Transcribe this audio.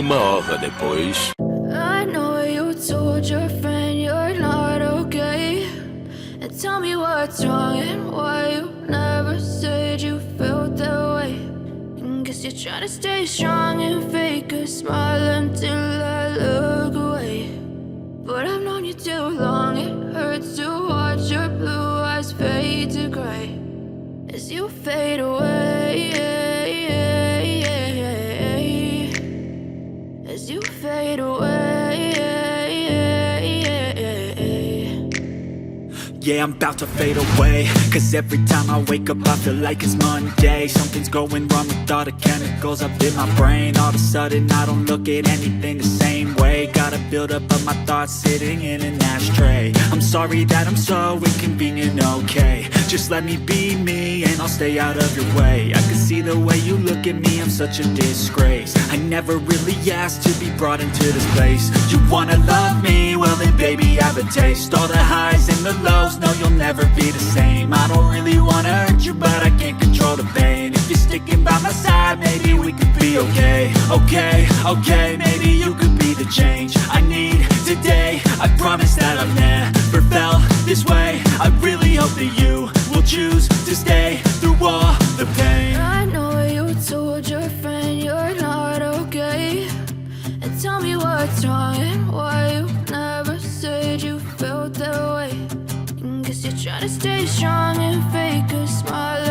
uma hora depois. I know you told your friend you're not okay, and tell me what's wrong and why you never said you felt that way. And guess you're trying to stay strong and fake a smile until I look away. But I've known you too long, it hurts to watch your blue eyes fade to gray as you fade away, as you fade away. Yeah, I'm about to fade away, cause every time I wake up I feel like it's Monday. Something's going wrong with all the chemicals up in my brain. All of a sudden I don't look at anything the same way. Got a build up of my thoughts sitting in an ashtray. I'm sorry that I'm so inconvenient, okay. Just let me be me and I'll stay out of your way. I can see the way you look at me, I'm such a disgrace. I never really asked to be brought into this place. You wanna love me? Well then baby have a taste. All the highs and the lows, no you'll never be the same. I don't really wanna hurt you but I can't control the pain. If you're sticking by my side maybe we could be okay. Okay, maybe you could be the change I need today. I promise that I've never felt this way. I really hope that you will choose to stay through all the pain. I know you told your friend you're not okay, and tell me what's wrong and why you never said you felt that way. And guess you're trying to stay strong and fake a smile